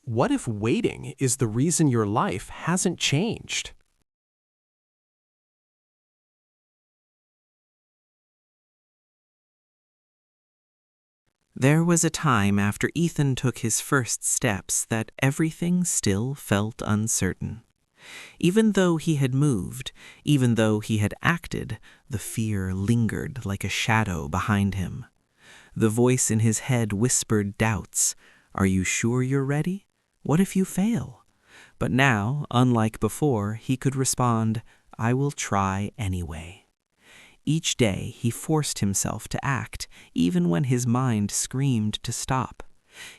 What if waiting is the reason your life hasn't changed? There was a time after Ethan took his first steps that everything still felt uncertain. Even though he had moved, even though he had acted, the fear lingered like a shadow behind him. The voice in his head whispered doubts. Are you sure you're ready? What if you fail? But now, unlike before, he could respond, I will try anyway. Each day he forced himself to act, even when his mind screamed to stop.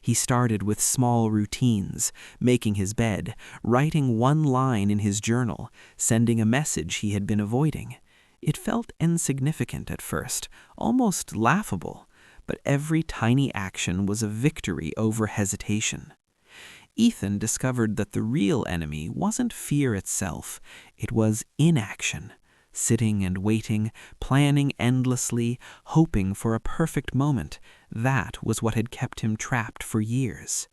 He started with small routines, making his bed, writing one line in his journal, sending a message he had been avoiding. It felt insignificant at first, almost laughable, but every tiny action was a victory over hesitation. Ethan discovered that the real enemy wasn't fear itself, it was inaction. Sitting and waiting, planning endlessly, hoping for a perfect moment, that was what had kept him trapped for years.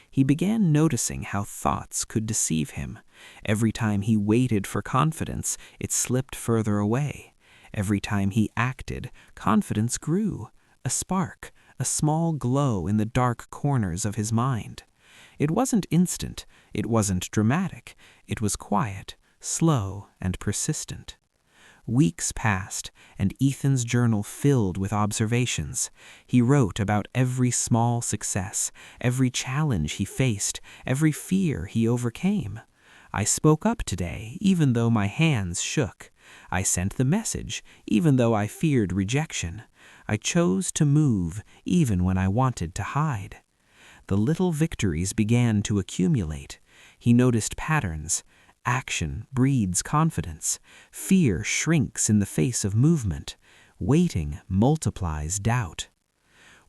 He began noticing how thoughts could deceive him. Every time he waited for confidence, it slipped further away. Every time he acted, confidence grew. A spark, a small glow in the dark corners of his mind. It wasn't instant, it wasn't dramatic, it was quiet, slow, and persistent. Weeks passed, and Ethan's journal filled with observations. He wrote about every small success, every challenge he faced, every fear he overcame. I spoke up today, even though my hands shook. I sent the message, even though I feared rejection. I chose to move, even when I wanted to hide. The little victories began to accumulate. He noticed patterns. Action breeds confidence. Fear shrinks in the face of movement. Waiting multiplies doubt.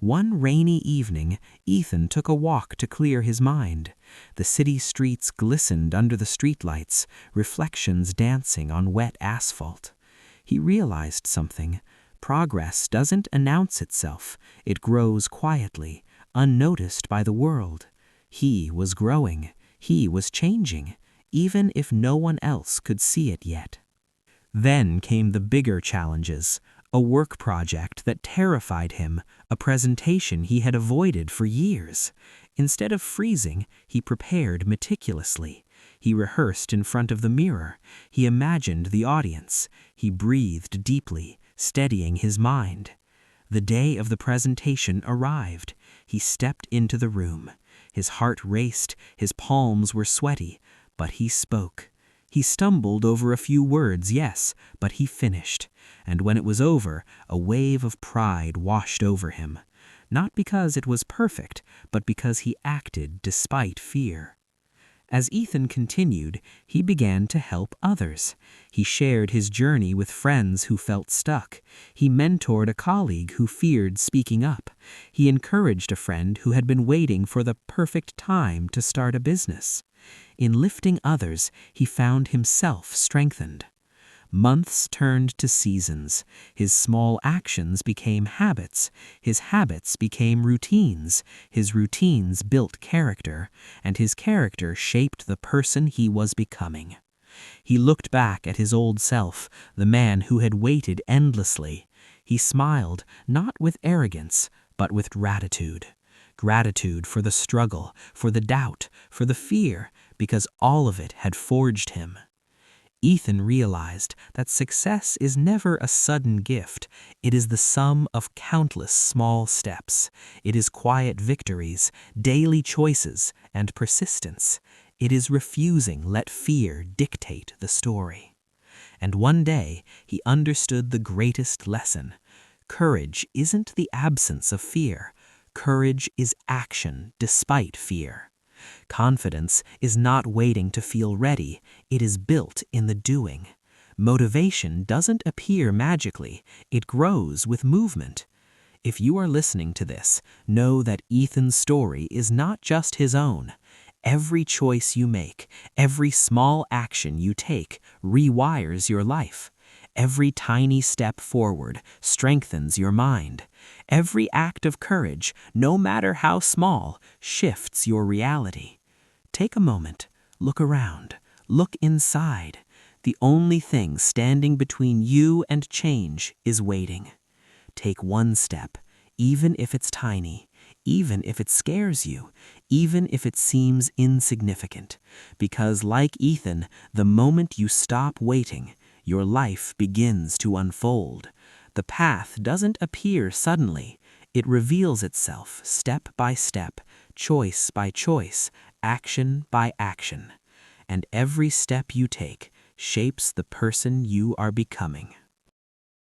One rainy evening, Ethan took a walk to clear his mind. The city streets glistened under the streetlights, reflections dancing on wet asphalt. He realized something. Progress doesn't announce itself. It grows quietly, unnoticed by the world. He was growing. He was changing, even if no one else could see it yet. Then came the bigger challenges, a work project that terrified him, a presentation he had avoided for years. Instead of freezing, he prepared meticulously. He rehearsed in front of the mirror. He imagined the audience. He breathed deeply, steadying his mind. The day of the presentation arrived. He stepped into the room. His heart raced, his palms were sweaty, but he spoke. He stumbled over a few words, yes, but he finished. And when it was over, a wave of pride washed over him. Not because it was perfect, but because he acted despite fear. As Ethan continued, he began to help others. He shared his journey with friends who felt stuck. He mentored a colleague who feared speaking up. He encouraged a friend who had been waiting for the perfect time to start a business. In lifting others, he found himself strengthened. Months turned to seasons. His small actions became habits. His habits became routines. His routines built character, and his character shaped the person he was becoming. He looked back at his old self, the man who had waited endlessly. He smiled, not with arrogance, but with gratitude. Gratitude for the struggle, for the doubt, for the fear, because all of it had forged him. Ethan realized that success is never a sudden gift. It is the sum of countless small steps. It is quiet victories, daily choices, and persistence. It is refusing let fear dictate the story. And one day, he understood the greatest lesson. Courage isn't the absence of fear. Courage is action despite fear. Confidence is not waiting to feel ready, it is built in the doing. Motivation doesn't appear magically, it grows with movement. If you are listening to this, know that Ethan's story is not just his own. Every choice you make, every small action you take, rewires your life. Every tiny step forward strengthens your mind. Every act of courage, no matter how small, shifts your reality. Take a moment, look around, look inside. The only thing standing between you and change is waiting. Take one step, even if it's tiny, even if it scares you, even if it seems insignificant. Because like Ethan, the moment you stop waiting, your life begins to unfold. The path doesn't appear suddenly. It reveals itself step by step, choice by choice, action by action. And every step you take shapes the person you are becoming.